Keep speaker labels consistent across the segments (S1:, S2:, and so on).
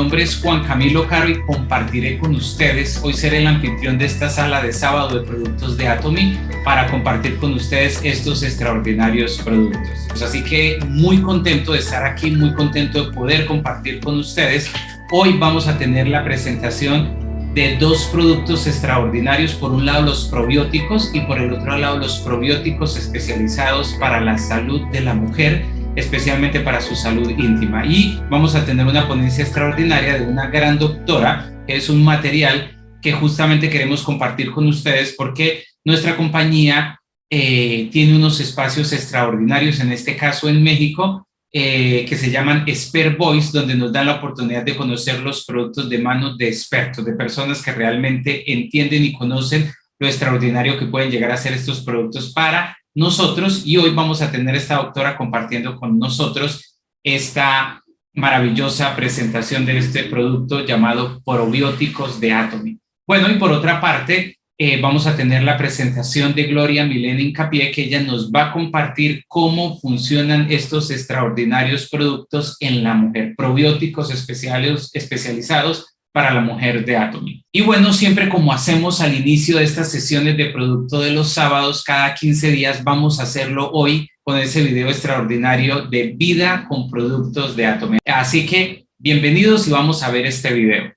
S1: nombre es Juan Camilo Caro y compartiré con ustedes. Hoy seré el anfitrión de esta sala de sábado de productos de Atomy para compartir con ustedes estos extraordinarios productos. Pues así que muy contento de estar aquí, muy contento de poder compartir con ustedes. Hoy vamos a tener la presentación de dos productos extraordinarios. Por un lado los probióticos y por el otro lado los probióticos especializados para la salud de la mujer, especialmente para su salud íntima. Y vamos a tener una ponencia extraordinaria de una gran doctora, que es un material que justamente queremos compartir con ustedes porque nuestra compañía tiene unos espacios extraordinarios, en este caso en México, que se llaman Expert Voice, donde nos dan la oportunidad de conocer los productos de manos de expertos, de personas que realmente entienden y conocen lo extraordinario que pueden llegar a ser estos productos para nosotros. Y hoy vamos a tener esta doctora compartiendo con nosotros esta maravillosa presentación de este producto llamado Probióticos de Atomy. Bueno, y por otra parte, vamos a tener la presentación de Gloria Milena Hincapié, que ella nos va a compartir cómo funcionan estos extraordinarios productos en la mujer, probióticos especializados para la mujer de Atomy. Y bueno, siempre como hacemos al inicio de estas sesiones de producto de los sábados, cada 15 días vamos a hacerlo hoy con ese video extraordinario de vida con productos de Atomy. Así que bienvenidos y vamos a ver este video.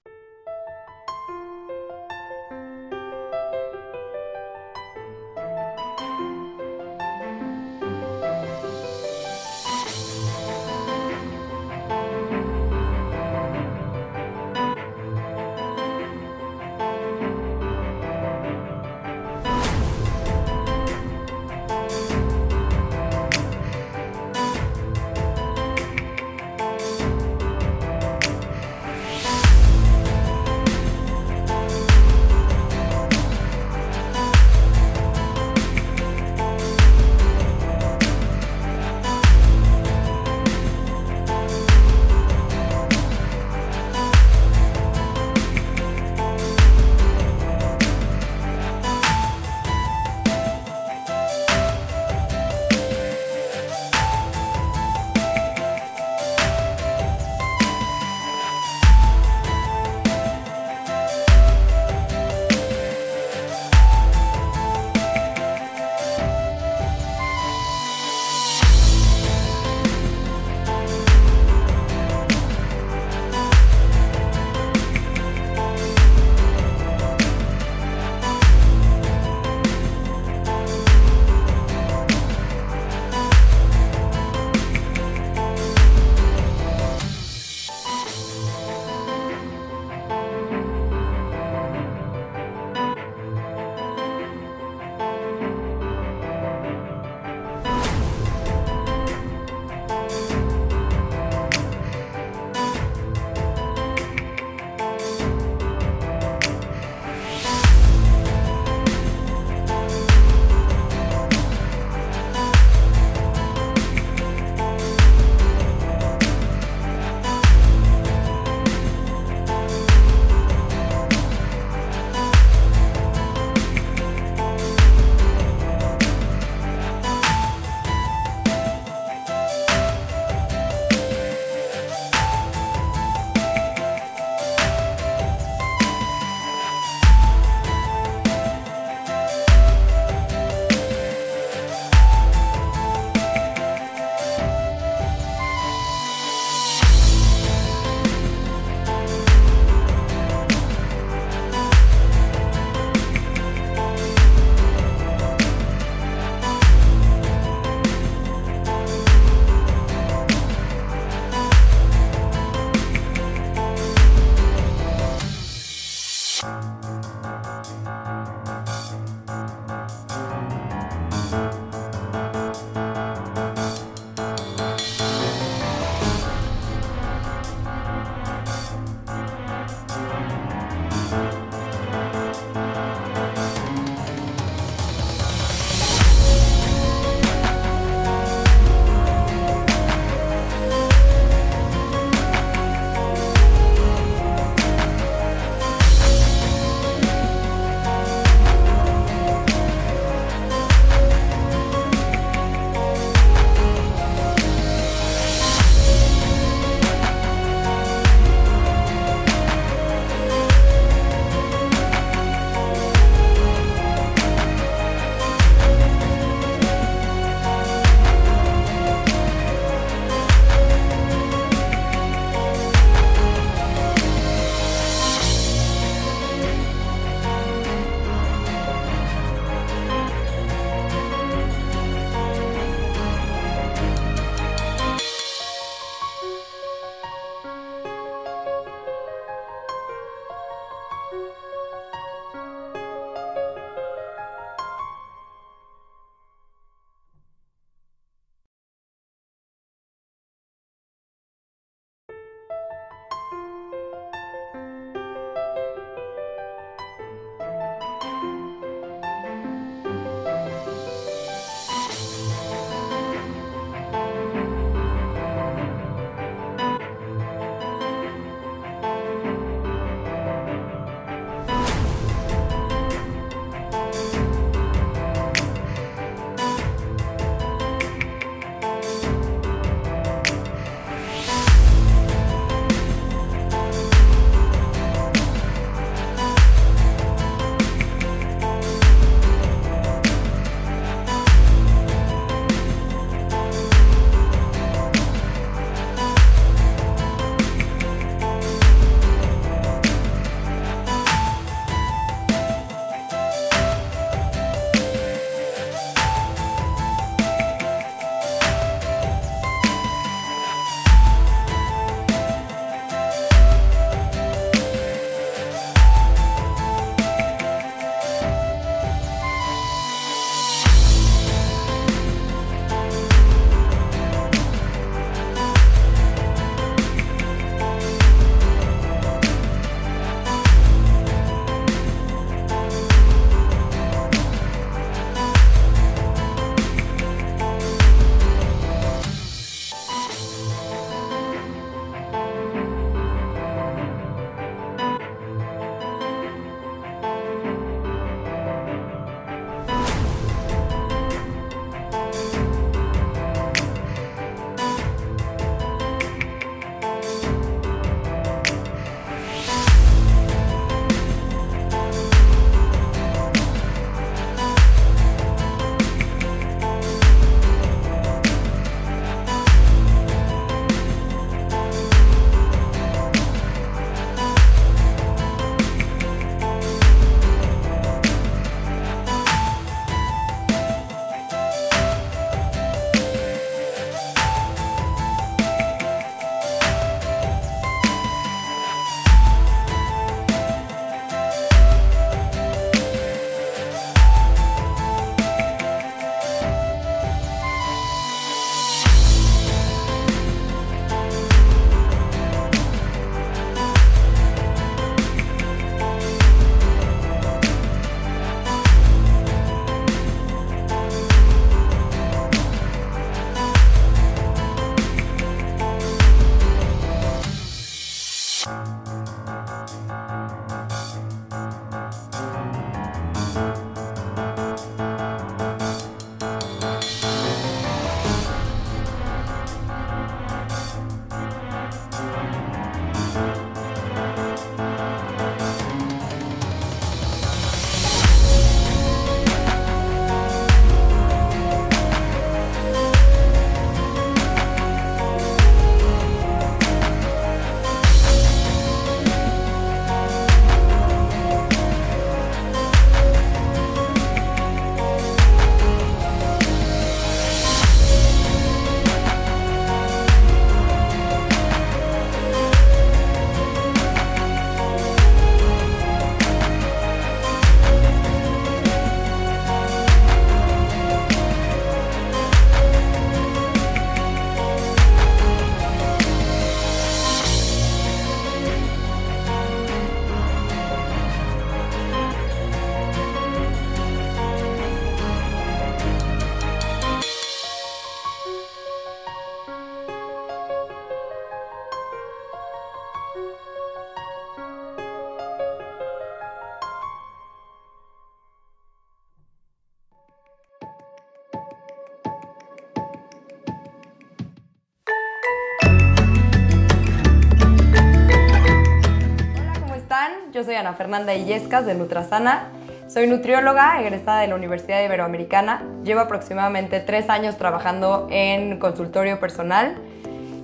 S2: yo soy Ana Fernanda Illescas de Nutrasana. Soy nutrióloga egresada de la Universidad Iberoamericana. Llevo aproximadamente 3 años trabajando en consultorio personal.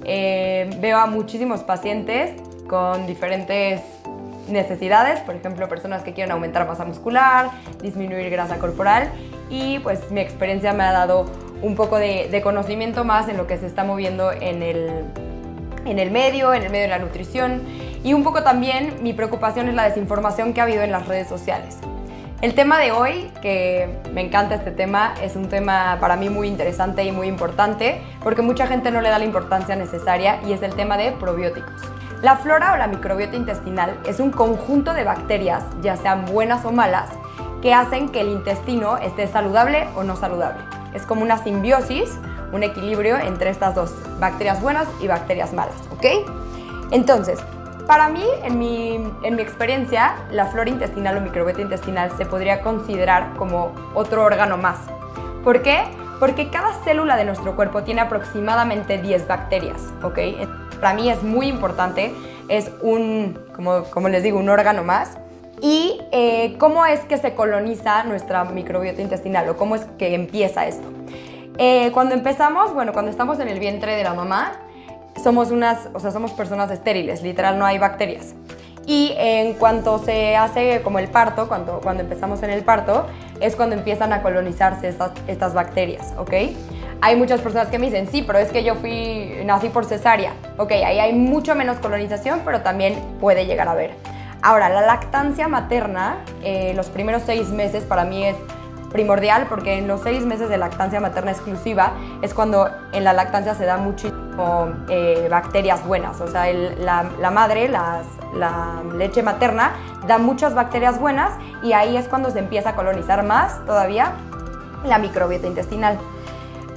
S2: Veo a muchísimos pacientes con diferentes necesidades, por ejemplo, personas que quieren aumentar masa muscular, disminuir grasa corporal, y pues mi experiencia me ha dado un poco de conocimiento más en lo que se está moviendo en el medio de la nutrición, y un poco también mi preocupación es la desinformación que ha habido en las redes sociales. El tema de hoy, que me encanta este tema, es un tema para mí muy interesante y muy importante porque mucha gente no le da la importancia necesaria, y es el tema de probióticos. La flora o la microbiota intestinal es un conjunto de bacterias, ya sean buenas o malas, que hacen que el intestino esté saludable o no saludable. Es como una simbiosis, un equilibrio entre estas dos, bacterias buenas y bacterias malas, ¿ok? Entonces, para mí, en mi experiencia, la flora intestinal o microbiota intestinal se podría considerar como otro órgano más. ¿Por qué? Porque cada célula de nuestro cuerpo tiene aproximadamente 10 bacterias, ¿ok? Para mí es muy importante, es como les digo, un órgano más. ¿Y cómo es que se coloniza nuestra microbiota intestinal o cómo es que empieza esto? Cuando estamos en el vientre de la mamá, somos personas estériles, literal no hay bacterias. Y en cuanto se hace como el parto, cuando empezamos en el parto, es cuando empiezan a colonizarse estas bacterias, ¿ok? Hay muchas personas que me dicen, sí, pero es que nací por cesárea. Ok, ahí hay mucho menos colonización, pero también puede llegar a haber. Ahora, la lactancia materna, los primeros 6 meses para mí es primordial, porque en los 6 meses de lactancia materna exclusiva es cuando en la lactancia se da muchísimo bacterias buenas. O sea, la madre, la leche materna, da muchas bacterias buenas, y ahí es cuando se empieza a colonizar más todavía la microbiota intestinal.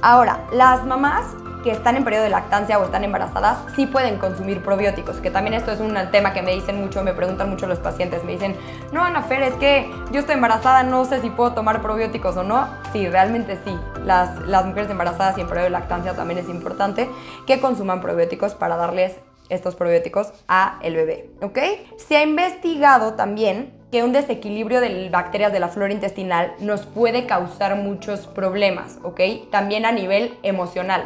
S2: Ahora, las mamás que están en periodo de lactancia o están embarazadas sí pueden consumir probióticos, que también esto es un tema que me dicen mucho, me preguntan mucho los pacientes, me dicen, no, Ana Fer, es que yo estoy embarazada, no sé si puedo tomar probióticos o no. Sí, realmente sí, las mujeres embarazadas y en periodo de lactancia también es importante que consuman probióticos para darles estos probióticos a el bebé, ¿ok? Se ha investigado también que un desequilibrio de bacterias de la flora intestinal nos puede causar muchos problemas, ¿ok? También a nivel emocional.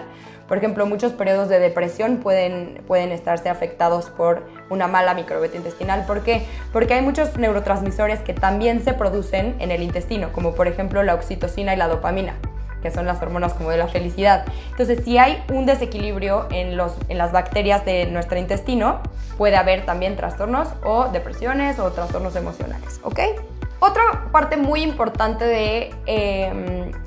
S2: Por ejemplo, muchos periodos de depresión pueden estarse afectados por una mala microbiota intestinal. ¿Por qué? Porque hay muchos neurotransmisores que también se producen en el intestino, como por ejemplo la oxitocina y la dopamina, que son las hormonas como de la felicidad. Entonces, si hay un desequilibrio en las bacterias de nuestro intestino, puede haber también trastornos o depresiones o trastornos emocionales, ¿ok? Otra parte muy importante de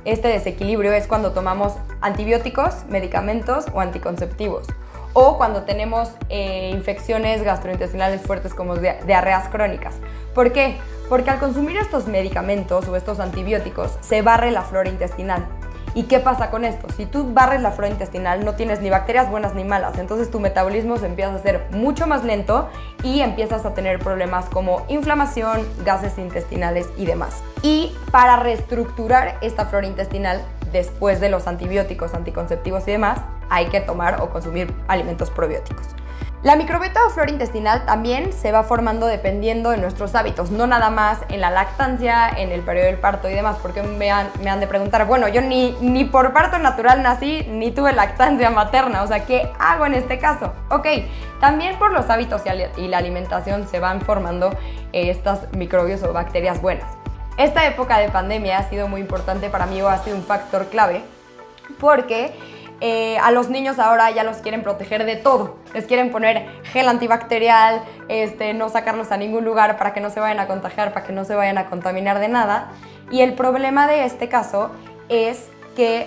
S2: este desequilibrio es cuando tomamos antibióticos, medicamentos o anticonceptivos, o cuando tenemos infecciones gastrointestinales fuertes como diarreas crónicas. ¿Por qué? Porque al consumir estos medicamentos o estos antibióticos se barre la flora intestinal. ¿Y qué pasa con esto? Si tú barres la flora intestinal, no tienes ni bacterias buenas ni malas, entonces tu metabolismo se empieza a hacer mucho más lento y empiezas a tener problemas como inflamación, gases intestinales y demás. Y para reestructurar esta flora intestinal, después de los antibióticos, anticonceptivos y demás, hay que tomar o consumir alimentos probióticos. La microbiota o flora intestinal también se va formando dependiendo de nuestros hábitos, no nada más en la lactancia, en el periodo del parto y demás, porque me han de preguntar, bueno, yo ni por parto natural nací, ni tuve lactancia materna, o sea, ¿qué hago en este caso? Ok, también por los hábitos y la alimentación se van formando estas microbios o bacterias buenas. Esta época de pandemia ha sido muy importante para mí, o ha sido un factor clave, porque a los niños ahora ya los quieren proteger de todo. Les quieren poner gel antibacterial, no sacarlos a ningún lugar para que no se vayan a contagiar, para que no se vayan a contaminar de nada. Y el problema de este caso es que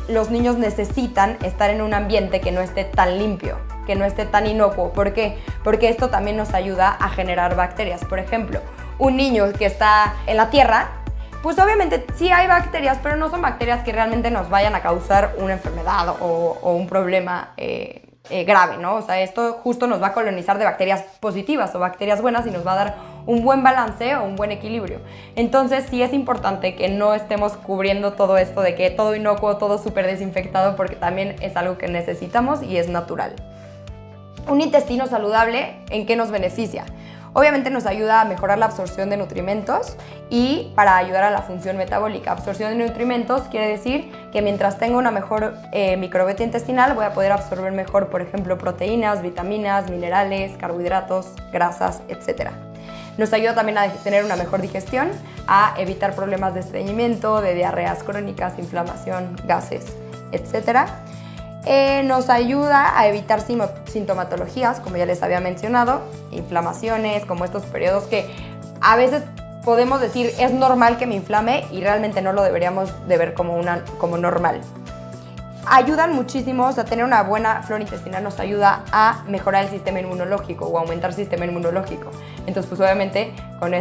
S2: los niños necesitan estar en un ambiente que no esté tan limpio, que no esté tan inocuo. ¿Por qué? Porque esto también nos ayuda a generar bacterias. Por ejemplo, un niño que está en la tierra, pues obviamente sí hay bacterias, pero no son bacterias que realmente nos vayan a causar una enfermedad o un problema grave, ¿no? O sea, esto justo nos va a colonizar de bacterias positivas o bacterias buenas y nos va a dar un buen balance o un buen equilibrio. Entonces sí es importante que no estemos cubriendo todo esto de que todo inocuo, todo súper desinfectado, porque también es algo que necesitamos y es natural. Un intestino saludable, ¿en qué nos beneficia? Obviamente nos ayuda a mejorar la absorción de nutrimentos y para ayudar a la función metabólica. Absorción de nutrimentos quiere decir que mientras tenga una mejor microbiota intestinal voy a poder absorber mejor, por ejemplo, proteínas, vitaminas, minerales, carbohidratos, grasas, etc. Nos ayuda también a tener una mejor digestión, a evitar problemas de estreñimiento, de diarreas crónicas, inflamación, gases, etc. Nos ayuda a evitar sintomatologías, como ya les había mencionado, inflamaciones, como estos periodos que a veces podemos decir es normal que me inflame y realmente no lo deberíamos de ver como normal. Ayudan muchísimo, o sea, tener una buena flora intestinal nos ayuda a mejorar el sistema inmunológico o aumentar el sistema inmunológico. Entonces, pues obviamente con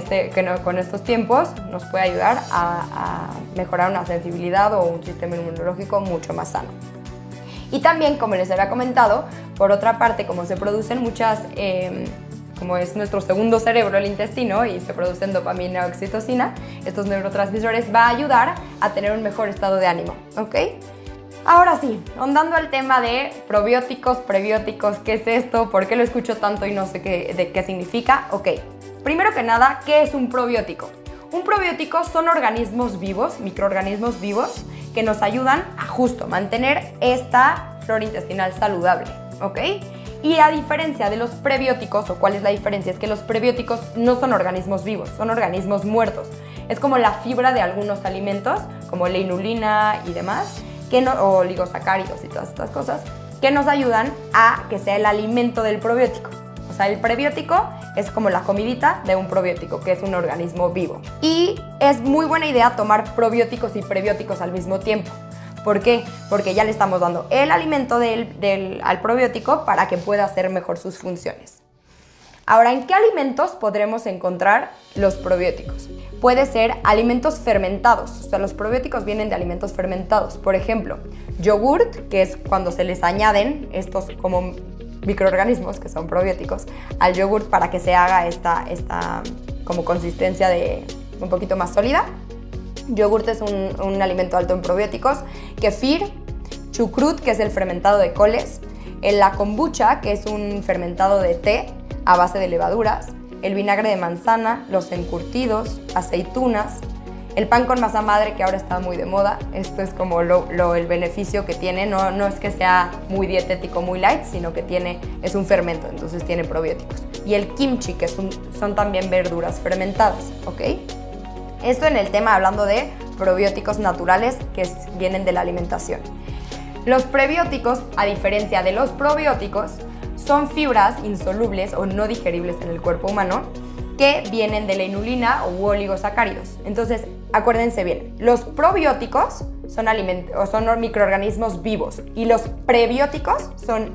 S2: estos tiempos nos puede ayudar a mejorar una sensibilidad o un sistema inmunológico mucho más sano. Y también, como les había comentado, por otra parte, como se producen muchas, como es nuestro segundo cerebro, el intestino, y se producen dopamina y oxitocina, estos neurotransmisores, va a ayudar a tener un mejor estado de ánimo, ¿ok? Ahora sí, ahondando al tema de probióticos, prebióticos, ¿qué es esto? ¿Por qué lo escucho tanto y no sé qué significa? Ok, primero que nada, ¿qué es un probiótico? Un probiótico son organismos vivos, microorganismos vivos, que nos ayudan a justo mantener esta flora intestinal saludable, ¿ok? Y a diferencia de los prebióticos, o cuál es la diferencia, es que los prebióticos no son organismos vivos, son organismos muertos. Es como la fibra de algunos alimentos, como la inulina y demás, o oligosacáridos y todas estas cosas, que nos ayudan a que sea el alimento del probiótico. O sea, el prebiótico es como la comidita de un probiótico, que es un organismo vivo. Y es muy buena idea tomar probióticos y prebióticos al mismo tiempo. ¿Por qué? Porque ya le estamos dando el alimento al probiótico para que pueda hacer mejor sus funciones. Ahora, ¿en qué alimentos podremos encontrar los probióticos? Puede ser alimentos fermentados, o sea, los probióticos vienen de alimentos fermentados. Por ejemplo, yogurt, que es cuando se les añaden estos como microorganismos, que son probióticos, al yogurt para que se haga esta como consistencia de un poquito más sólida. Yogurt es un alimento alto en probióticos. Kefir, chucrut, que es el fermentado de coles, la kombucha, que es un fermentado de té a base de levaduras, el vinagre de manzana, los encurtidos, aceitunas, el pan con masa madre, que ahora está muy de moda. Esto es como el beneficio que tiene, no es que sea muy dietético, muy light, sino que es un fermento, entonces tiene probióticos. Y el kimchi, que son también verduras fermentadas, ¿ok? Esto en el tema hablando de probióticos naturales que vienen de la alimentación. Los prebióticos, a diferencia de los probióticos, son fibras insolubles o no digeribles en el cuerpo humano que vienen de la inulina u oligosacáridos. Entonces, acuérdense bien, los probióticos son microorganismos vivos y los prebióticos son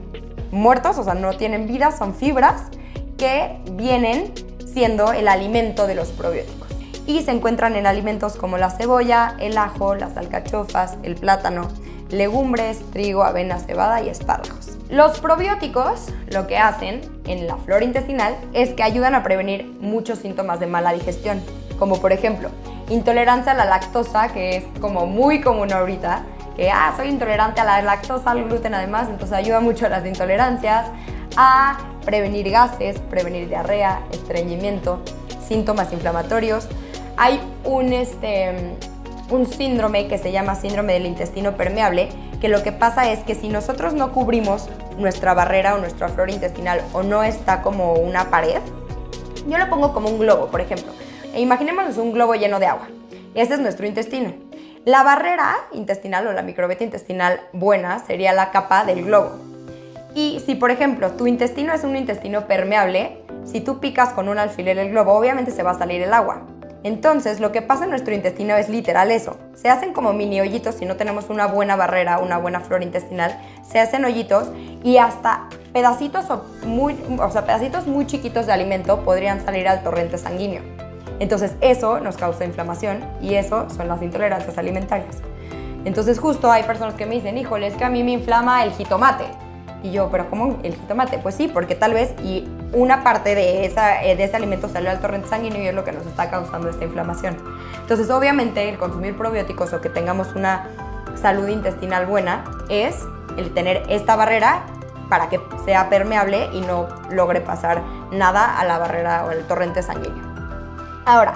S2: muertos, o sea, no tienen vida, son fibras que vienen siendo el alimento de los probióticos. Y se encuentran en alimentos como la cebolla, el ajo, las alcachofas, el plátano, legumbres, trigo, avena, cebada y espárragos. Los probióticos lo que hacen en la flora intestinal es que ayudan a prevenir muchos síntomas de mala digestión, como por ejemplo, intolerancia a la lactosa, que es como muy común ahorita, que soy intolerante a la lactosa, al gluten además, entonces ayuda mucho a las intolerancias, a prevenir gases, prevenir diarrea, estreñimiento, síntomas inflamatorios. Hay un síndrome que se llama síndrome del intestino permeable, que lo que pasa es que si nosotros no cubrimos nuestra barrera o nuestra flora intestinal o no está como una pared, yo lo pongo como un globo, por ejemplo. Imaginémonos un globo lleno de agua. Este es nuestro intestino. La barrera intestinal o la microbiota intestinal buena sería la capa del globo. Y si, por ejemplo, tu intestino es un intestino permeable, si tú picas con un alfiler el globo, obviamente se va a salir el agua. Entonces, lo que pasa en nuestro intestino es literal eso. Se hacen como mini hoyitos si no tenemos una buena barrera, una buena flora intestinal. Se hacen hoyitos y hasta pedacitos muy chiquitos de alimento podrían salir al torrente sanguíneo. Entonces, eso nos causa inflamación y eso son las intolerancias alimentarias. Entonces, justo hay personas que me dicen, híjole, es que a mí me inflama el jitomate. Y yo, ¿pero cómo el jitomate? Pues sí, porque tal vez una parte de ese alimento salió al torrente sanguíneo y es lo que nos está causando esta inflamación. Entonces, obviamente, el consumir probióticos o que tengamos una salud intestinal buena es el tener esta barrera para que sea permeable y no logre pasar nada a la barrera o el torrente sanguíneo. Ahora,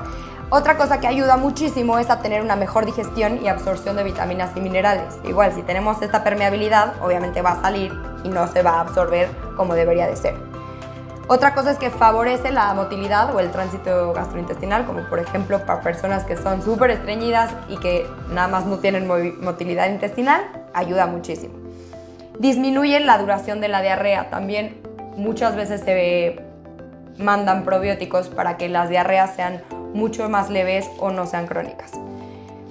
S2: otra cosa que ayuda muchísimo es a tener una mejor digestión y absorción de vitaminas y minerales. Igual, si tenemos esta permeabilidad, obviamente va a salir y no se va a absorber como debería de ser. Otra cosa es que favorece la motilidad o el tránsito gastrointestinal, como por ejemplo para personas que son súper estreñidas y que nada más no tienen motilidad intestinal, ayuda muchísimo. Disminuye la duración de la diarrea. También muchas veces se mandan probióticos para que las diarreas sean mucho más leves o no sean crónicas.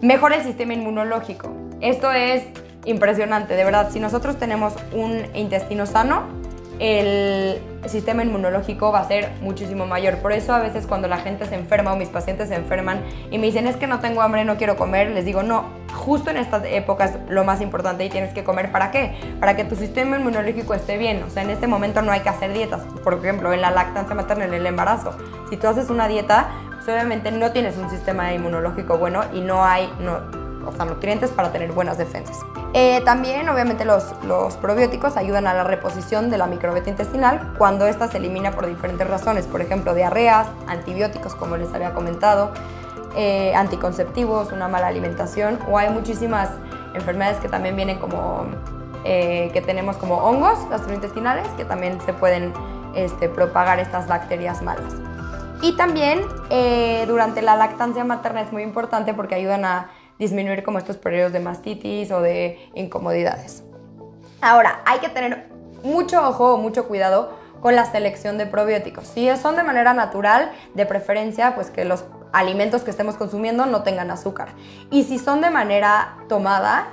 S2: Mejora el sistema inmunológico. Esto es impresionante, de verdad. Si nosotros tenemos un intestino sano, el sistema inmunológico va a ser muchísimo mayor. Por eso a veces cuando la gente se enferma o mis pacientes se enferman y me dicen es que no tengo hambre, no quiero comer, les digo no, justo en estas épocas lo más importante y tienes que comer. ¿Para qué? Para que tu sistema inmunológico esté bien. O sea, en este momento no hay que hacer dietas. Por ejemplo, en la lactancia materna, en el embarazo, si tú haces una dieta, pues obviamente no tienes un sistema inmunológico bueno y no hay nutrientes para tener buenas defensas. También, obviamente, los probióticos ayudan a la reposición de la microbiota intestinal cuando ésta se elimina por diferentes razones. Por ejemplo, diarreas, antibióticos, como les había comentado, anticonceptivos, una mala alimentación, o hay muchísimas enfermedades que también vienen como que tenemos como hongos gastrointestinales que también se pueden propagar estas bacterias malas. Y también durante la lactancia materna es muy importante porque ayudan a disminuir como estos periodos de mastitis o de incomodidades. Ahora, hay que tener mucho ojo o mucho cuidado con la selección de probióticos. Si son de manera natural, de preferencia, pues que los alimentos que estemos consumiendo no tengan azúcar. Y si son de manera tomada,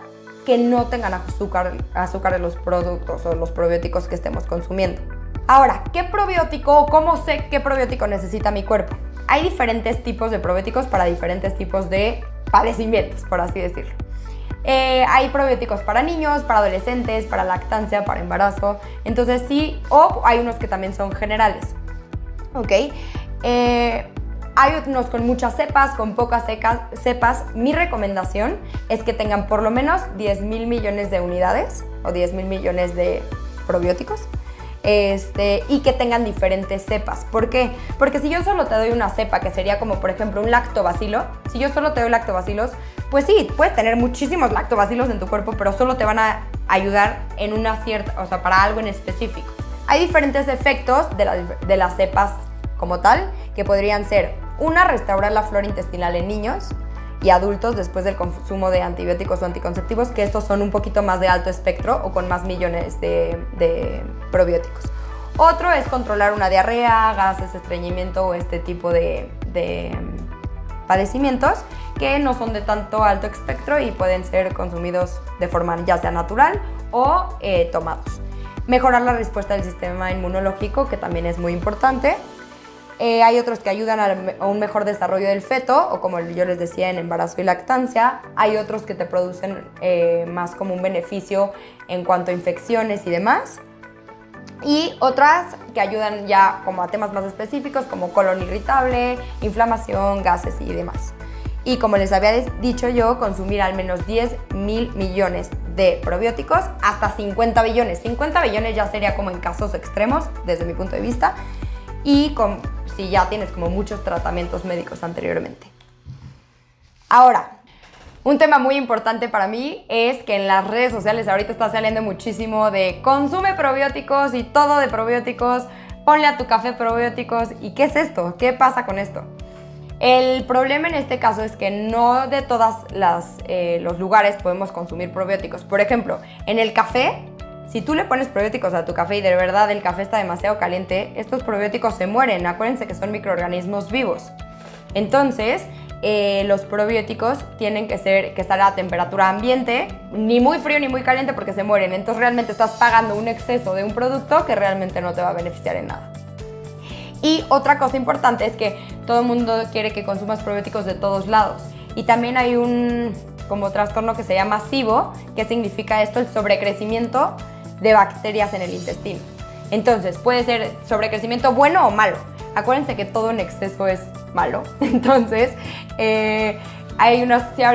S2: que no tengan azúcar en los productos o los probióticos que estemos consumiendo. Ahora, ¿qué probiótico o cómo sé qué probiótico necesita mi cuerpo? Hay diferentes tipos de probióticos para diferentes tipos de padecimientos, por así decirlo. Hay probióticos para niños, para adolescentes, para lactancia, para embarazo. Entonces sí, o hay unos que también son generales. ¿Ok? Hay unos con muchas cepas, con pocas cepas. Mi recomendación es que tengan por lo menos 10,000 millones de unidades o 10,000 millones de probióticos. Y que tengan diferentes cepas. ¿Por qué? Porque si yo solo te doy una cepa, que sería como por ejemplo un lactobacilo, si yo solo te doy lactobacilos, pues sí, puedes tener muchísimos lactobacilos en tu cuerpo, pero solo te van a ayudar en una cierta, o sea, para algo en específico. Hay diferentes efectos de las cepas como tal, que podrían ser restaurar la flora intestinal en niños y adultos después del consumo de antibióticos o anticonceptivos, que estos son un poquito más de alto espectro o con más millones de probióticos. Otro es controlar una diarrea, gases, estreñimiento o este tipo de padecimientos que no son de tanto alto espectro y pueden ser consumidos de forma ya sea natural o tomados. Mejorar la respuesta del sistema inmunológico, que también es muy importante. Hay otros que ayudan a un mejor desarrollo del feto, o como yo les decía, en embarazo y lactancia. Hay otros que te producen más como un beneficio en cuanto a infecciones y demás. Y otras que ayudan ya como a temas más específicos, como colon irritable, inflamación, gases y demás. Y como les había dicho yo, consumir al menos 10,000 millones de probióticos, hasta 50 billones. 50 billones ya sería como en casos extremos, desde mi punto de vista. Y si ya tienes como muchos tratamientos médicos anteriormente. Ahora, un tema muy importante para mí es que en las redes sociales ahorita está saliendo muchísimo de consume probióticos y todo de probióticos, ponle a tu café probióticos. ¿Y qué es esto? ¿Qué pasa con esto? El problema en este caso es que no de todos los lugares podemos consumir probióticos. Por ejemplo, en el café, si tú le pones probióticos a tu café y de verdad el café está demasiado caliente, estos probióticos se mueren. Acuérdense que son microorganismos vivos. Entonces, los probióticos tienen que estar a temperatura ambiente, ni muy frío ni muy caliente porque se mueren. Entonces realmente estás pagando un exceso de un producto que realmente no te va a beneficiar en nada. Y otra cosa importante es que todo el mundo quiere que consumas probióticos de todos lados. Y también hay un como trastorno que se llama SIBO, que significa esto, el sobrecrecimiento de bacterias en el intestino. Entonces, puede ser sobrecrecimiento bueno o malo. Acuérdense que todo en exceso es malo. Entonces, si hay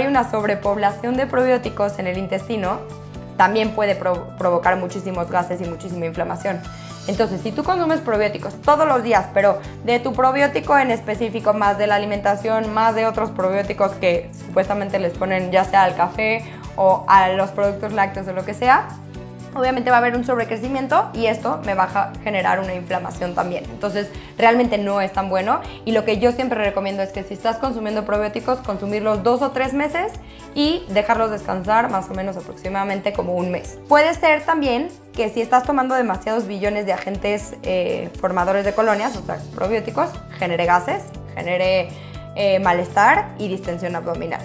S2: una sobrepoblación de probióticos en el intestino, también puede provocar muchísimos gases y muchísima inflamación. Entonces, si tú consumes probióticos todos los días, pero de tu probiótico en específico, más de la alimentación, más de otros probióticos que supuestamente les ponen ya sea al café o a los productos lácteos o lo que sea, obviamente va a haber un sobrecrecimiento y esto me va a generar una inflamación también. Entonces, realmente no es tan bueno y lo que yo siempre recomiendo es que si estás consumiendo probióticos, consumirlos 2 o 3 meses y dejarlos descansar más o menos aproximadamente como un mes. Puede ser también que si estás tomando demasiados billones de agentes formadores de colonias, o sea, probióticos, genere gases, genere malestar y distensión abdominal.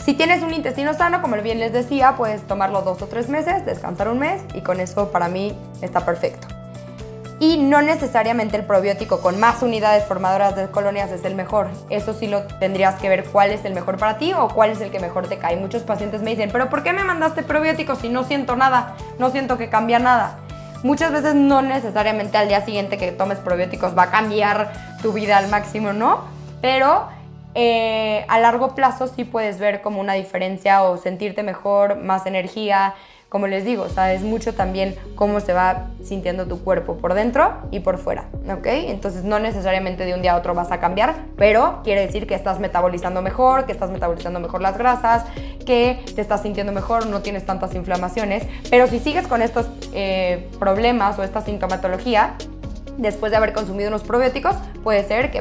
S2: Si tienes un intestino sano, como bien les decía, puedes tomarlo 2 o 3 meses, descansar un mes y con eso para mí está perfecto. Y no necesariamente el probiótico con más unidades formadoras de colonias es el mejor. Eso sí lo tendrías que ver cuál es el mejor para ti o cuál es el que mejor te cae. Muchos pacientes me dicen, pero ¿por qué me mandaste probióticos si no siento nada? No siento que cambia nada. Muchas veces no necesariamente al día siguiente que tomes probióticos va a cambiar tu vida al máximo, ¿no? Pero a largo plazo sí puedes ver como una diferencia o sentirte mejor, más energía. Como les digo, sabes mucho también cómo se va sintiendo tu cuerpo por dentro y por fuera, ¿ok? Entonces no necesariamente de un día a otro vas a cambiar, pero quiere decir que estás metabolizando mejor, que estás metabolizando mejor las grasas, que te estás sintiendo mejor, no tienes tantas inflamaciones. Pero si sigues con estos problemas o esta sintomatología, después de haber consumido unos probióticos, puede ser que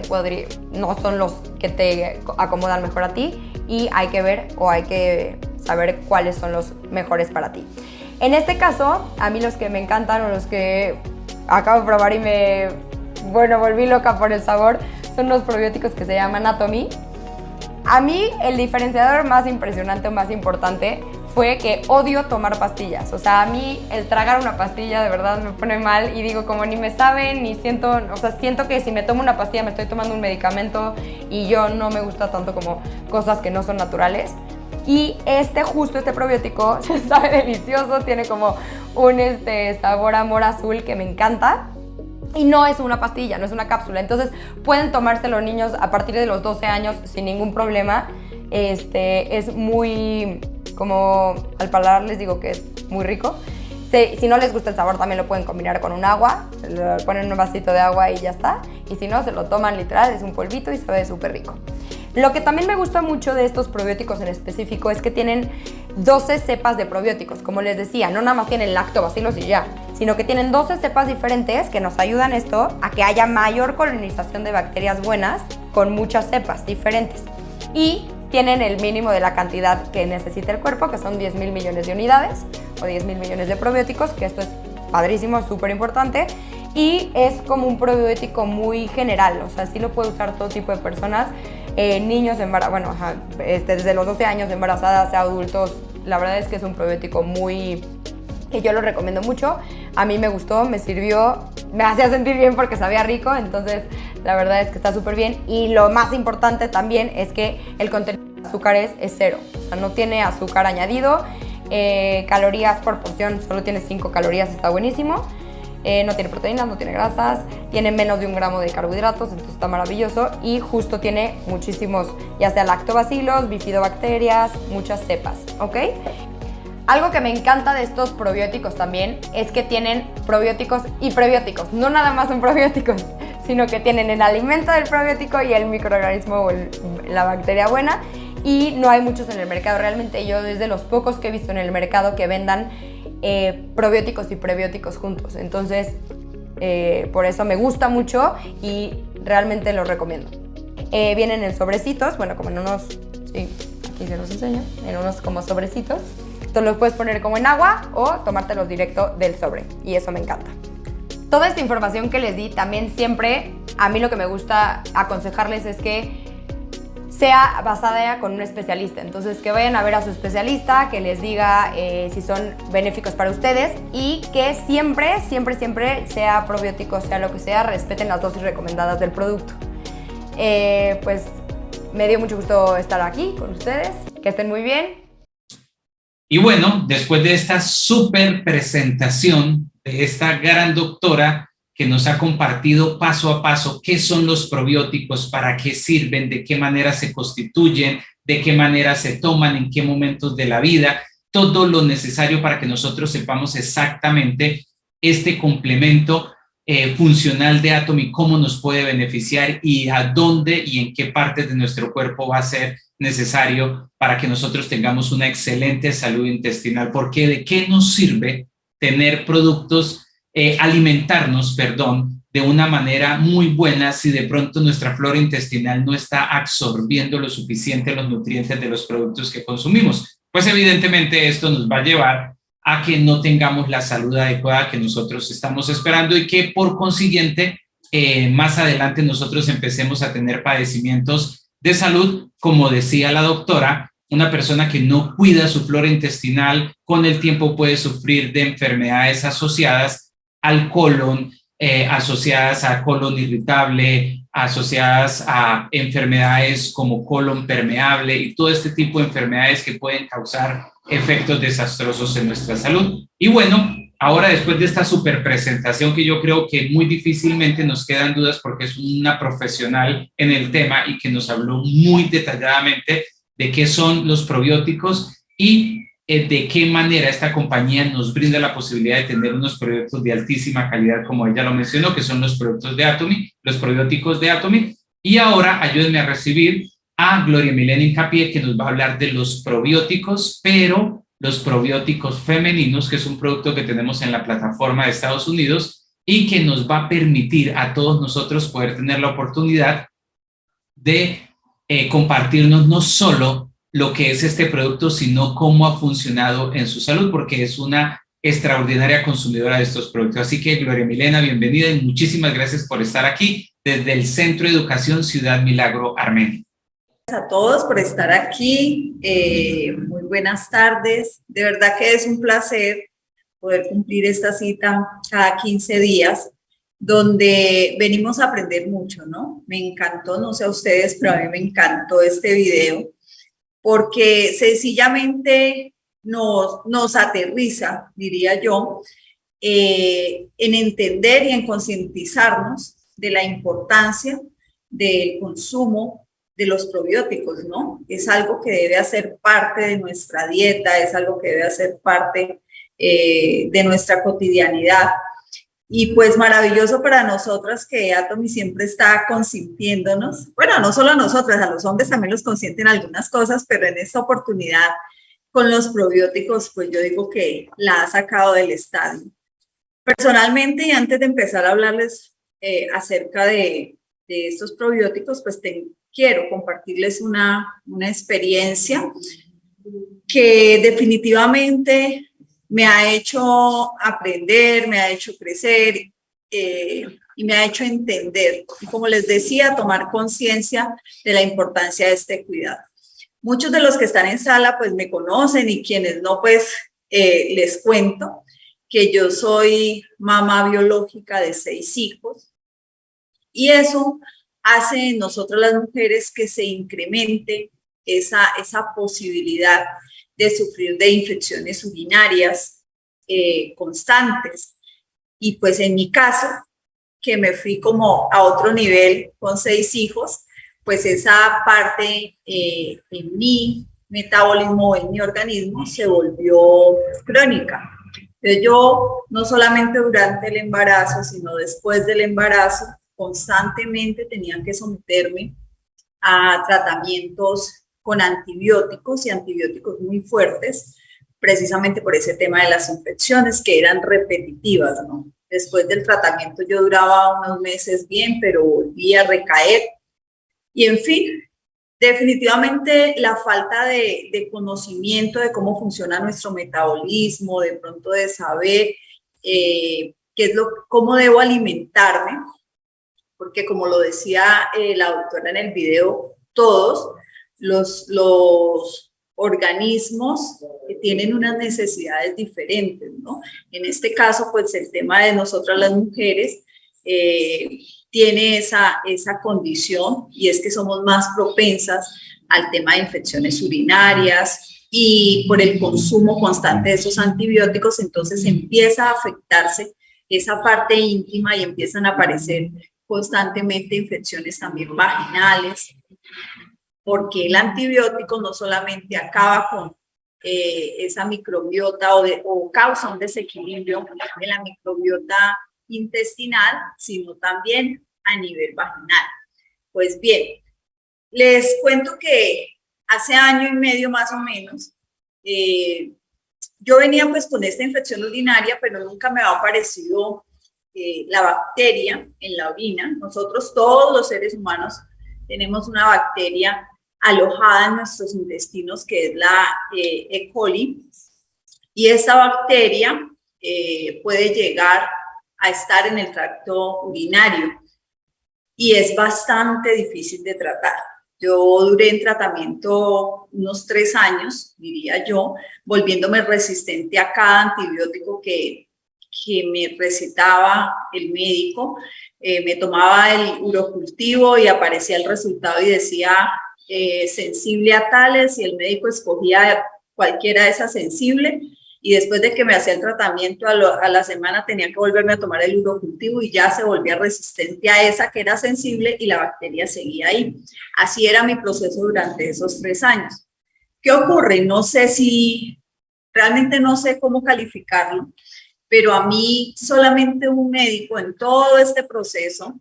S2: no son los que te acomodan mejor a ti y hay que ver o hay que saber cuáles son los mejores para ti. En este caso, a mí los que me encantan o los que acabo de probar y me volví loca por el sabor, son los probióticos que se llaman Atomy. A mí el diferenciador más impresionante o más importante fue que odio tomar pastillas. O sea, a mí el tragar una pastilla de verdad me pone mal y digo como ni me saben, ni siento, o sea, siento que si me tomo una pastilla me estoy tomando un medicamento y yo no me gusta tanto como cosas que no son naturales. Y justo este probiótico sabe delicioso, tiene como un sabor amor azul que me encanta. Y no es una pastilla, no es una cápsula. Entonces pueden tomarse los niños a partir de los 12 años sin ningún problema. Es muy, como al paladar les digo que es muy rico. Si no les gusta el sabor también lo pueden combinar con un agua. Le ponen un vasito de agua y ya está. Y si no, se lo toman literal, es un polvito y sabe súper rico. Lo que también me gusta mucho de estos probióticos en específico es que tienen 12 cepas de probióticos. Como les decía, no nada más tienen lactobacilos y ya, sino que tienen 12 cepas diferentes que nos ayudan a que haya mayor colonización de bacterias buenas con muchas cepas diferentes. Y tienen el mínimo de la cantidad que necesita el cuerpo, que son 10,000 millones de unidades o 10,000 millones de probióticos, que esto es padrísimo, súper importante. Y es como un probiótico muy general, o sea, sí lo puede usar todo tipo de personas. Niños desde los 12 años embarazadas a adultos, la verdad es que es un probiótico que yo lo recomiendo mucho. A mí me gustó, me sirvió, me hacía sentir bien porque sabía rico, entonces la verdad es que está súper bien. Y lo más importante también es que el contenido de azúcares es cero, o sea, no tiene azúcar añadido, calorías por porción, solo tiene 5 calorías, está buenísimo. No tiene proteínas, no tiene grasas, tiene menos de 1 gramo de carbohidratos, entonces está maravilloso y justo tiene muchísimos, ya sea lactobacilos, bifidobacterias, muchas cepas, ¿ok? Algo que me encanta de estos probióticos también es que tienen probióticos y prebióticos, no nada más son probióticos, sino que tienen el alimento del probiótico y el microorganismo o la bacteria buena, y no hay muchos en el mercado. Realmente yo es de los pocos que he visto en el mercado que vendan probióticos y prebióticos juntos, entonces por eso me gusta mucho y realmente los recomiendo. Vienen en sobrecitos, bueno, como en unos, sí, aquí se los enseño, en unos como sobrecitos. Tú los puedes poner como en agua o tomártelos directo del sobre y eso me encanta. Toda esta información que les di también siempre, a mí lo que me gusta aconsejarles es que sea basada con un especialista. Entonces, que vayan a ver a su especialista, que les diga si son benéficos para ustedes y que siempre sea probiótico, sea lo que sea, respeten las dosis recomendadas del producto. Pues me dio mucho gusto estar aquí con ustedes. Que estén muy bien.
S1: Y bueno, después de esta súper presentación de esta gran doctora que nos ha compartido paso a paso qué son los probióticos, para qué sirven, de qué manera se constituyen, de qué manera se toman, en qué momentos de la vida, todo lo necesario para que nosotros sepamos exactamente este complemento funcional de Atomy, cómo nos puede beneficiar y a dónde y en qué partes de nuestro cuerpo va a ser necesario para que nosotros tengamos una excelente salud intestinal. Porque ¿de qué nos sirve tener productos, alimentarnos, perdón, de una manera muy buena si de pronto nuestra flora intestinal no está absorbiendo lo suficiente los nutrientes de los productos que consumimos? Pues evidentemente esto nos va a llevar a que no tengamos la salud adecuada que nosotros estamos esperando y que por consiguiente más adelante nosotros empecemos a tener padecimientos de salud, como decía la doctora. Una persona que no cuida su flora intestinal con el tiempo puede sufrir de enfermedades asociadas al colon, asociadas a colon irritable, asociadas a enfermedades como colon permeable y todo este tipo de enfermedades que pueden causar efectos desastrosos en nuestra salud. Y bueno, ahora después de esta super presentación que yo creo que muy difícilmente nos quedan dudas porque es una profesional en el tema y que nos habló muy detalladamente de qué son los probióticos y de qué manera esta compañía nos brinda la posibilidad de tener unos productos de altísima calidad, como ella lo mencionó, que son los productos de Atomy, los probióticos de Atomy. Y ahora ayúdenme a recibir a Gloria Milena Hincapié, que nos va a hablar de los probióticos, pero los probióticos femeninos, que es un producto que tenemos en la plataforma de Estados Unidos y que nos va a permitir a todos nosotros poder tener la oportunidad de compartirnos no solo lo que es este producto, sino cómo ha funcionado en su salud, porque es una extraordinaria consumidora de estos productos. Así que, Gloria Milena, bienvenida y muchísimas gracias por estar aquí desde el Centro de Educación Ciudad Milagro, Armenia.
S3: Gracias a todos por estar aquí. Muy buenas tardes. De verdad que es un placer poder cumplir esta cita cada 15 días, donde venimos a aprender mucho, ¿no? Me encantó, no sé a ustedes, pero a mí me encantó este video, porque sencillamente nos aterriza, diría yo, en entender y en concientizarnos de la importancia del consumo de los probióticos, ¿no? Es algo que debe hacer parte de nuestra dieta, es algo que debe hacer parte de nuestra cotidianidad. Y pues maravilloso para nosotras que Atomy siempre está consintiéndonos. Bueno, no solo a nosotras, a los hombres también los consienten algunas cosas, pero en esta oportunidad con los probióticos, pues yo digo que la ha sacado del estadio. Personalmente, y antes de empezar a hablarles acerca de estos probióticos, pues quiero compartirles una experiencia que definitivamente me ha hecho aprender, me ha hecho crecer y me ha hecho entender. Y como les decía, tomar conciencia de la importancia de este cuidado. Muchos de los que están en sala pues me conocen y quienes no pues les cuento que yo soy mamá biológica de 6 hijos y eso hace en nosotros las mujeres que se incremente esa posibilidad de sufrir de infecciones urinarias constantes. Y pues en mi caso, que me fui como a otro nivel con 6 hijos, pues esa parte en mi metabolismo, en mi organismo, se volvió crónica. Entonces yo, no solamente durante el embarazo, sino después del embarazo, constantemente tenía que someterme a tratamientos con antibióticos y antibióticos muy fuertes, precisamente por ese tema de las infecciones que eran repetitivas, ¿no? Después del tratamiento yo duraba unos meses bien, pero volvía a recaer. Y en fin, definitivamente la falta de conocimiento de cómo funciona nuestro metabolismo, de pronto de saber cómo debo alimentarme, porque como lo decía la doctora en el video, todos los organismos tienen unas necesidades diferentes, ¿no? En este caso, pues el tema de nosotras las mujeres tiene esa condición y es que somos más propensas al tema de infecciones urinarias y por el consumo constante de esos antibióticos, entonces empieza a afectarse esa parte íntima y empiezan a aparecer constantemente infecciones también vaginales, porque el antibiótico no solamente acaba esa microbiota o causa un desequilibrio en la microbiota intestinal, sino también a nivel vaginal. Pues bien, les cuento que hace año y medio más o menos, yo venía pues con esta infección urinaria, pero nunca me había aparecido la bacteria en la orina. Nosotros, todos los seres humanos, tenemos una bacteria alojada en nuestros intestinos, que es la E. coli, y esta bacteria puede llegar a estar en el tracto urinario y es bastante difícil de tratar. Yo duré en tratamiento unos 3 años, diría yo, volviéndome resistente a cada antibiótico que me recetaba el médico. Me tomaba el urocultivo y aparecía el resultado y decía sensible a tales, y el médico escogía cualquiera de esas sensible, y después de que me hacía el tratamiento a la semana tenía que volverme a tomar el urocultivo y ya se volvía resistente a esa que era sensible y la bacteria seguía ahí. Así era mi proceso durante esos 3 años. ¿Qué ocurre? No sé si, realmente no sé cómo calificarlo, pero a mí solamente un médico en todo este proceso,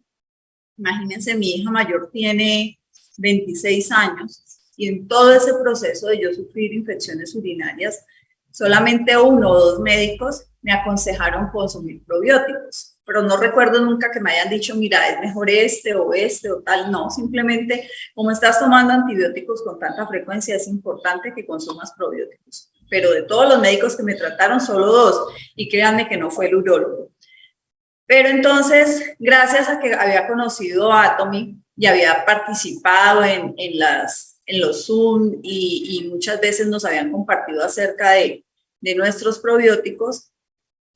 S3: imagínense, mi hija mayor tiene 26 años y en todo ese proceso de yo sufrir infecciones urinarias, solamente 1 o 2 médicos me aconsejaron consumir probióticos, pero no recuerdo nunca que me hayan dicho, mira, es mejor este o tal. No, simplemente como estás tomando antibióticos con tanta frecuencia, es importante que consumas probióticos. Pero de todos los médicos que me trataron, solo 2, y créanme que no fue el urólogo. Pero entonces, gracias a que había conocido a Atomy y había participado en los Zoom y muchas veces nos habían compartido acerca de nuestros probióticos,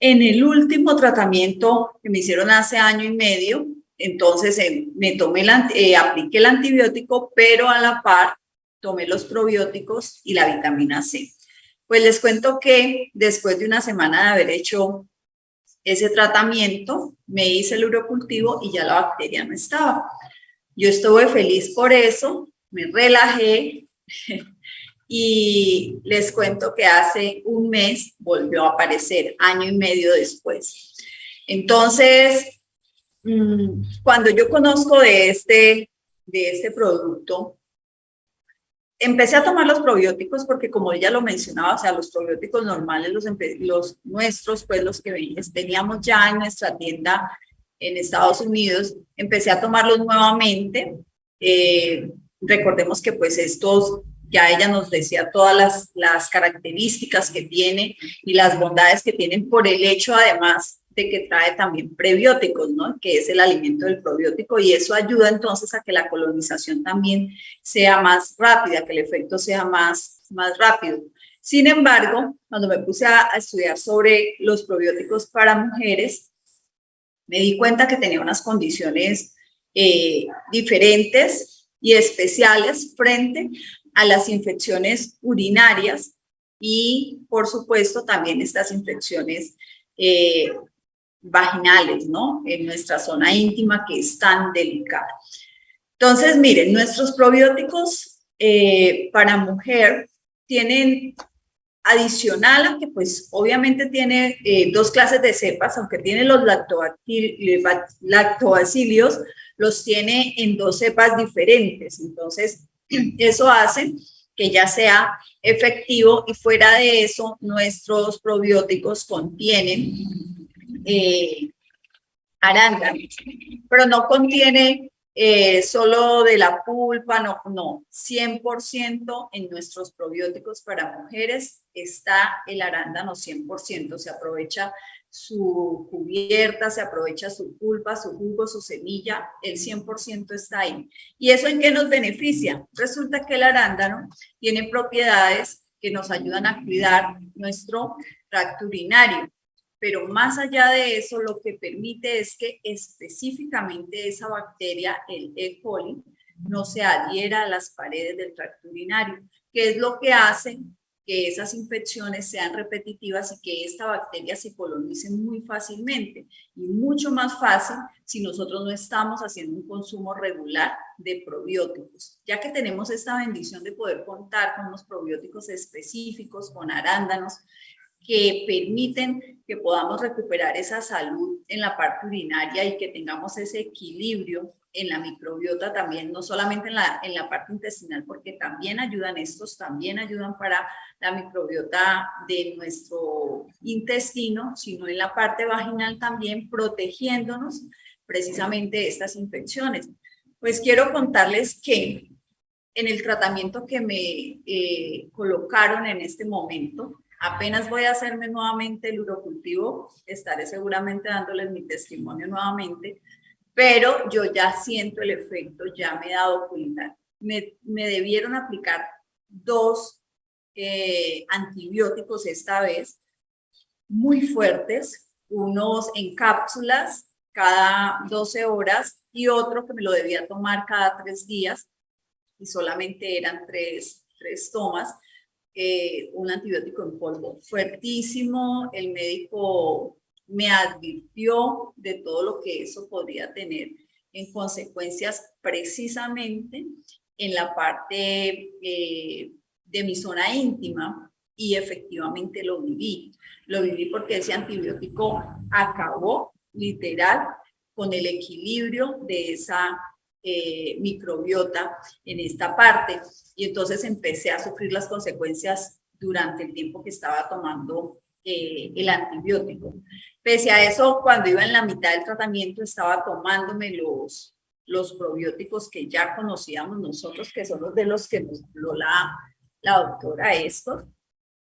S3: en el último tratamiento que me hicieron hace año y medio, entonces me tomé apliqué el antibiótico, pero a la par tomé los probióticos y la vitamina C. Pues les cuento que después de una semana de haber hecho ese tratamiento, me hice el urocultivo y ya la bacteria no estaba. Yo estuve feliz por eso, me relajé y les cuento que hace un mes volvió a aparecer, año y medio después. Entonces, cuando yo conozco de este producto, empecé a tomar los probióticos porque, como ella lo mencionaba, o sea, los probióticos normales, los nuestros, pues los que teníamos ya en nuestra tienda en Estados Unidos, empecé a tomarlos nuevamente. Recordemos que pues estos, ya ella nos decía todas las características que tiene y las bondades que tienen por el hecho además de que trae también prebióticos, ¿no? Que es el alimento del probiótico, y eso ayuda entonces a que la colonización también sea más rápida, que el efecto sea más rápido. Sin embargo, cuando me puse a estudiar sobre los probióticos para mujeres, me di cuenta que tenía unas condiciones diferentes y especiales frente a las infecciones urinarias y, por supuesto, también estas infecciones vaginales, ¿no? En nuestra zona íntima, que es tan delicada. Entonces, miren, nuestros probióticos para mujer tienen, adicional a que pues obviamente tiene 2 clases de cepas, aunque tiene los lactobacilios, los tiene en 2 cepas diferentes. Entonces, eso hace que ya sea efectivo, y fuera de eso, nuestros probióticos contienen arándanos, pero no contiene solo de la pulpa, no, 100% en nuestros probióticos para mujeres está el arándano 100%, se aprovecha su cubierta, se aprovecha su pulpa, su jugo, su semilla, el 100% está ahí. ¿Y eso en qué nos beneficia? Resulta que el arándano tiene propiedades que nos ayudan a cuidar nuestro tracto urinario. Pero más allá de eso, lo que permite es que específicamente esa bacteria, el E. coli, no se adhiera a las paredes del tracto urinario, que es lo que hace que esas infecciones sean repetitivas y que esta bacteria se colonice muy fácilmente y mucho más fácil si nosotros no estamos haciendo un consumo regular de probióticos, ya que tenemos esta bendición de poder contar con unos probióticos específicos, con arándanos, que permiten que podamos recuperar esa salud en la parte urinaria y que tengamos ese equilibrio en la microbiota también, no solamente en la parte intestinal, porque también ayudan estos, también ayudan para la microbiota de nuestro intestino, sino en la parte vaginal también, protegiéndonos precisamente de estas infecciones. Pues quiero contarles que en el tratamiento que me colocaron en este momento, apenas voy a hacerme nuevamente el urocultivo, estaré seguramente dándoles mi testimonio nuevamente, pero yo ya siento el efecto, ya me he dado cuenta. Me debieron aplicar 2 antibióticos esta vez, muy fuertes, unos en cápsulas cada 12 horas y otro que me lo debía tomar cada 3 días y solamente eran 3 tomas. Un antibiótico en polvo fuertísimo, el médico me advirtió de todo lo que eso podría tener en consecuencias precisamente en la parte de mi zona íntima y efectivamente lo viví porque ese antibiótico acabó literal con el equilibrio de esa microbiota en esta parte y entonces empecé a sufrir las consecuencias durante el tiempo que estaba tomando el antibiótico. Pese a eso, cuando iba en la mitad del tratamiento estaba tomándome los probióticos que ya conocíamos nosotros, que son los de los que nos habló la doctora estos,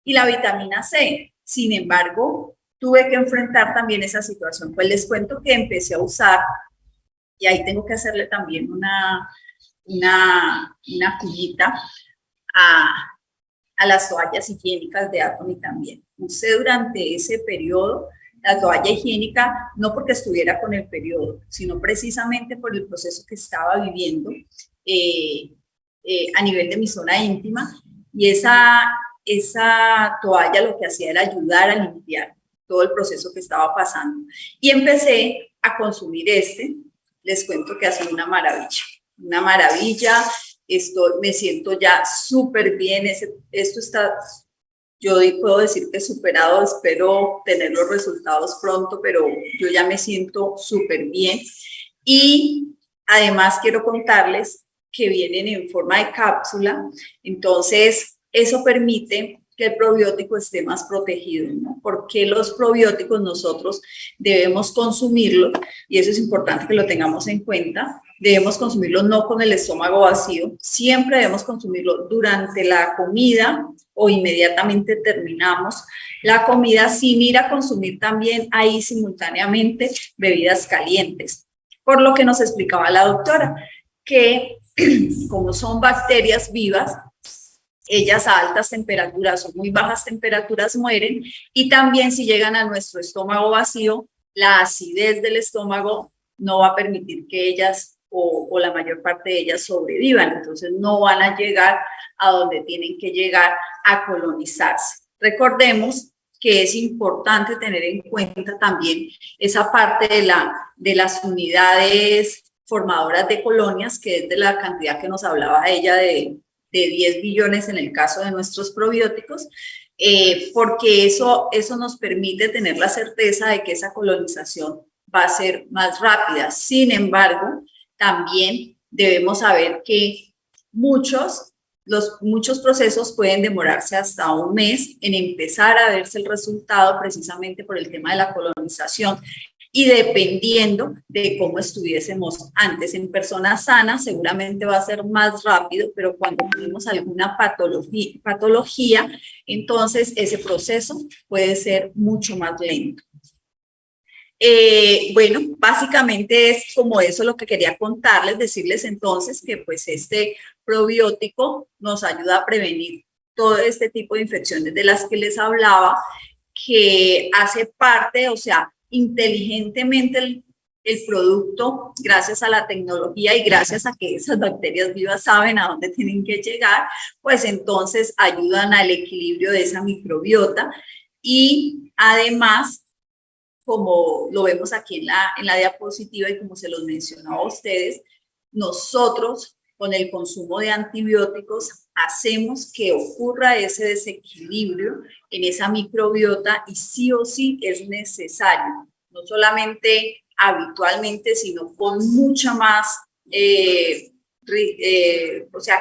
S3: y la vitamina C. Sin embargo, tuve que enfrentar también esa situación. Pues les cuento que empecé a usar, y ahí tengo que hacerle también una cuñita a las toallas higiénicas de Atomy también. Usé durante ese periodo la toalla higiénica, no porque estuviera con el periodo, sino precisamente por el proceso que estaba viviendo a nivel de mi zona íntima, y esa toalla lo que hacía era ayudar a limpiar todo el proceso que estaba pasando. Y empecé a consumir les cuento que ha sido una maravilla, me siento ya súper bien, esto está, yo puedo decir que superado, espero tener los resultados pronto, pero yo ya me siento súper bien. Y además quiero contarles que vienen en forma de cápsula, entonces eso permite que el probiótico esté más protegido, ¿no? Porque los probióticos nosotros debemos consumirlos, y eso es importante que lo tengamos en cuenta, debemos consumirlos no con el estómago vacío, siempre debemos consumirlo durante la comida o inmediatamente terminamos la comida, sin ir a consumir también ahí simultáneamente bebidas calientes. Por lo que nos explicaba la doctora, que como son bacterias vivas, ellas a altas temperaturas o muy bajas temperaturas mueren, y también si llegan a nuestro estómago vacío, la acidez del estómago no va a permitir que ellas o la mayor parte de ellas sobrevivan, entonces no van a llegar a donde tienen que llegar a colonizarse. Recordemos que es importante tener en cuenta también esa parte de las unidades formadoras de colonias, que es de la cantidad que nos hablaba ella de 10 billones en el caso de nuestros probióticos, porque eso nos permite tener la certeza de que esa colonización va a ser más rápida. Sin embargo, también debemos saber que muchos procesos pueden demorarse hasta un mes en empezar a verse el resultado, precisamente por el tema de la colonización. Y dependiendo de cómo estuviésemos antes en personas sanas, seguramente va a ser más rápido, pero cuando tenemos alguna patología, entonces ese proceso puede ser mucho más lento. Bueno, básicamente es como eso lo que quería contarles, decirles entonces que pues este probiótico nos ayuda a prevenir todo este tipo de infecciones de las que les hablaba, que hace parte, o sea, inteligentemente el producto, gracias a la tecnología y gracias a que esas bacterias vivas saben a dónde tienen que llegar, pues entonces ayudan al equilibrio de esa microbiota y además, como lo vemos aquí en la diapositiva y como se los mencionaba a ustedes, nosotros con el consumo de antibióticos hacemos que ocurra ese desequilibrio en esa microbiota y sí o sí es necesario, no solamente habitualmente, sino con mucha más,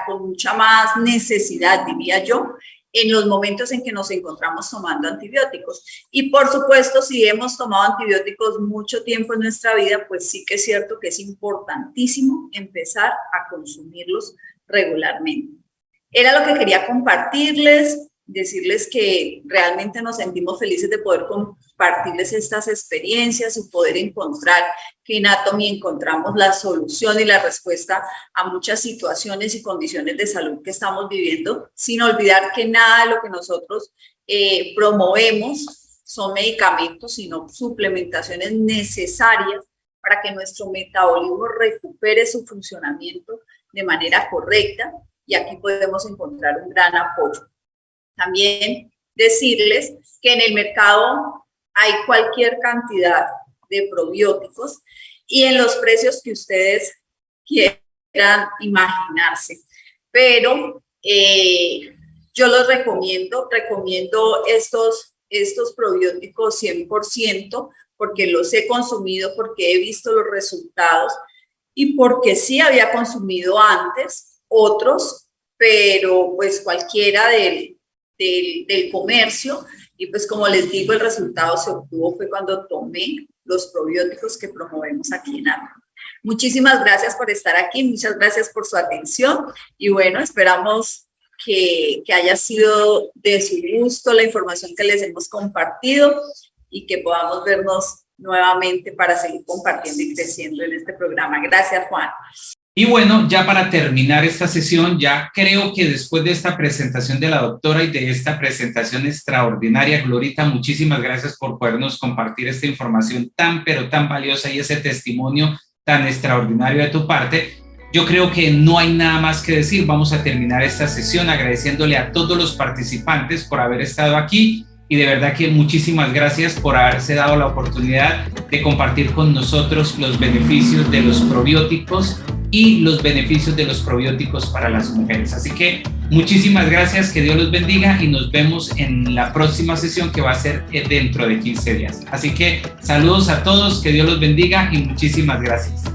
S3: con mucha más necesidad, diría yo, en los momentos en que nos encontramos tomando antibióticos. Y por supuesto, si hemos tomado antibióticos mucho tiempo en nuestra vida, pues sí que es cierto que es importantísimo empezar a consumirlos regularmente. Era lo que quería compartirles, decirles que realmente nos sentimos felices de poder compartirles estas experiencias y poder encontrar que en Atomy encontramos la solución y la respuesta a muchas situaciones y condiciones de salud que estamos viviendo, sin olvidar que nada de lo que nosotros promovemos son medicamentos, sino suplementaciones necesarias para que nuestro metabolismo recupere su funcionamiento de manera correcta, y aquí podemos encontrar un gran apoyo. También decirles que en el mercado hay cualquier cantidad de probióticos y en los precios que ustedes quieran imaginarse. Pero yo los recomiendo estos probióticos 100% porque los he consumido, porque he visto los resultados y porque sí había consumido antes otros, pero pues cualquiera del comercio, y pues como les digo, el resultado se obtuvo fue cuando tomé los probióticos que promovemos aquí en Atomy. Muchísimas gracias por estar aquí, muchas gracias por su atención y bueno, esperamos que haya sido de su gusto la información que les hemos compartido y que podamos vernos nuevamente para seguir compartiendo y creciendo en este programa. Gracias, Juan.
S1: Y bueno, ya para terminar esta sesión, ya creo que después de esta presentación de la doctora y de esta presentación extraordinaria, Glorita, muchísimas gracias por podernos compartir esta información tan, pero tan valiosa y ese testimonio tan extraordinario de tu parte. Yo creo que no hay nada más que decir. Vamos a terminar esta sesión agradeciéndole a todos los participantes por haber estado aquí y de verdad que muchísimas gracias por haberse dado la oportunidad de compartir con nosotros los beneficios de los probióticos y los beneficios de los probióticos para las mujeres. Así que muchísimas gracias, que Dios los bendiga y nos vemos en la próxima sesión que va a ser dentro de 15 días. Así que saludos a todos, que Dios los bendiga y muchísimas gracias.